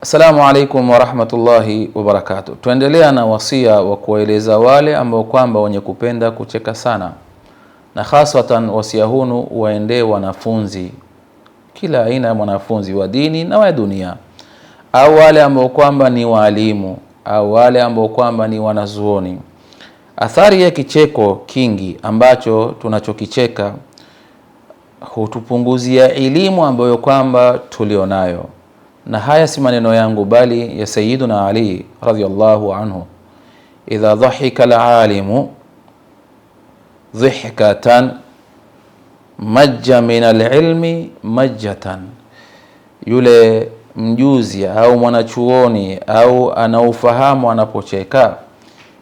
Assalamu alaikum wa rahmatullahi wa barakatuh. Tuendelea na wasia wa kueleza wale ambao kwamba wenye kupenda kucheka sana, na hasatan wasia hunu waendee wanafunzi, kila aina ya mwanafunzi wa dini na wa dunia, au wale ambao kwamba ni walimu, au wale ambao kwamba ni wanazuoni. Athari ya kicheko kingi ambacho tunachokicheka hutupunguzia elimu ambayo kwamba tulionayo. Na haya si maneno yangu bali ya Sayyiduna Ali radhiyallahu anhu, idha dhahika al-alimu dhihkatan majja min al-ilmi majjatan, yule mjuzi au mwanachuoni au anaufahamu anapocheka,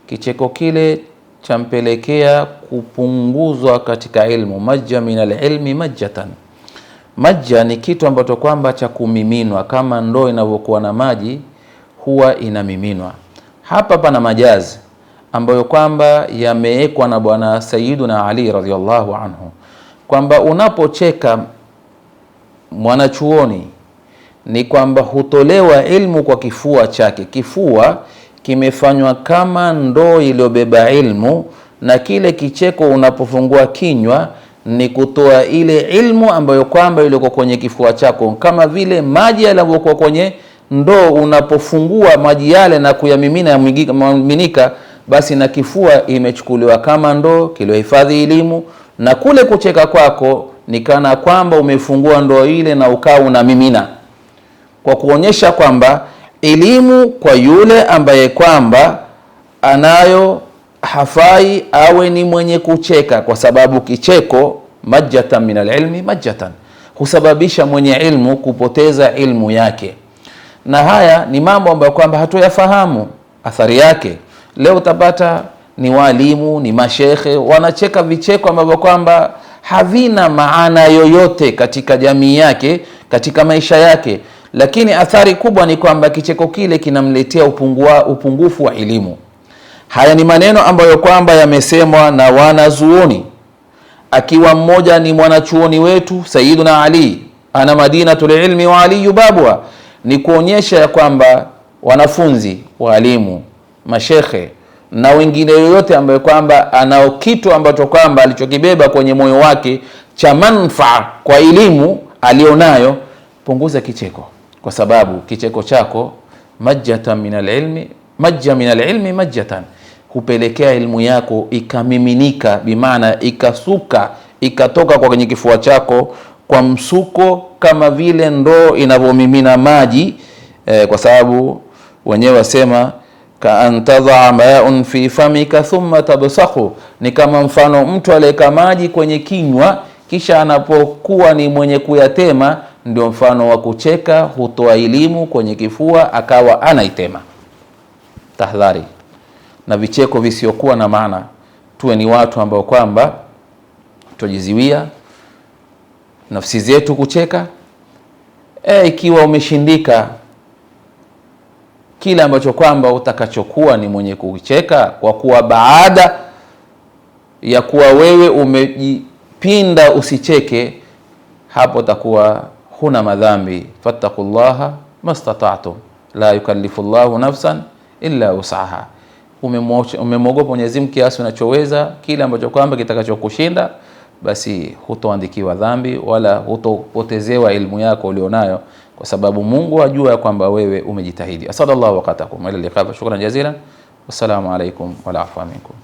kicheko kile champelekea kupunguzwa katika ilmu. Majja min al-ilmi majjatan, majja ni kitu ambacho kwamba cha kumiminwa, kama ndoo inavyokuwa na maji huwa inamiminwa. Hapa pana majazi ambayo kwamba yameekwa na bwana Sayyiduna Ali radhiyallahu anhu, kwamba unapocheka mwanachuoni ni kwamba hutolewa ilmu kwa kifua chake. Kifua kimefanywa kama ndoo iliyobeba ilmu, na kile kicheko unapofungua kinywa ni kutoa ile ilmu ambayo kwamba ilikuwa kwenye kifua chako, kama vile maji yalivyokuwa kwenye ndoo. Unapofungua maji yale na kuyamimina yamiminika, basi na kifua imechukuliwa kama ndoo kiliohifadhi elimu, na kule kucheka kwako ni kana kwamba umefungua ndoo ile na ukaa unamimina, kwa kuonyesha kwamba elimu kwa yule ambaye kwamba anayo hafai awe ni mwenye kucheka, kwa sababu kicheko majjatan min alilmi majjatan husababisha mwenye ilmu kupoteza ilmu yake. Na haya ni mambo ambayo kwamba hatuyafahamu athari yake. Leo utapata ni walimu, ni mashekhe wanacheka vicheko ambavyo kwamba havina maana yoyote katika jamii yake, katika maisha yake, lakini athari kubwa ni kwamba kicheko kile kinamletea upungufu wa elimu. Haya ni maneno ambayo kwamba yamesemwa na wanazuoni, akiwa mmoja ni mwanachuoni wetu Sayyiduna Ali, ana madinatul ilmi wa Ali babwa. Ni kuonyesha ya kwamba wanafunzi, walimu, mashekhe na wengine yoyote ambayo kwamba anao kitu ambacho kwamba alichokibeba kwenye moyo wake cha manufaa kwa elimu alionayo, punguza kicheko, kwa sababu kicheko chako majjatan min al-ilmi majja min al-ilmi majjatan hupelekea ilmu yako ikamiminika, bimaana ikasuka, ikatoka kwa kwenye kifua chako kwa msuko, kama vile ndoo inavyomimina maji. Kwa sababu wenyewe wasema ka antadha ma'un fi famika thumma tabsakhu, ni kama mfano mtu aliyeka maji kwenye kinywa kisha anapokuwa ni mwenye kuyatema, ndio mfano wa kucheka hutoa elimu kwenye kifua akawa anaitema. Tahadhari na vicheko visiokuwa na maana. Tuwe ni watu ambao kwamba tujiziwia nafsi zetu kucheka. Ikiwa umeshindika kile ambacho kwamba utakachokuwa ni mwenye kucheka, kwa kuwa baada ya kuwa wewe umejipinda usicheke, hapo takuwa huna madhambi. Fattaqullaha mastata'tum la yukallifullahu nafsan illa usaha. Umemwogopa Mwenyezi Mungu kiasi unachoweza. Kile ambacho kwamba kitakachokushinda, basi hutoandikiwa dhambi wala hutopotezewa elimu yako ulionayo, kwa sababu Mungu ajua kwamba wewe umejitahidi. Asallallahu waqatakum ila liqa. Shukran jazilan. Wassalamu alaikum wa afwa minkum.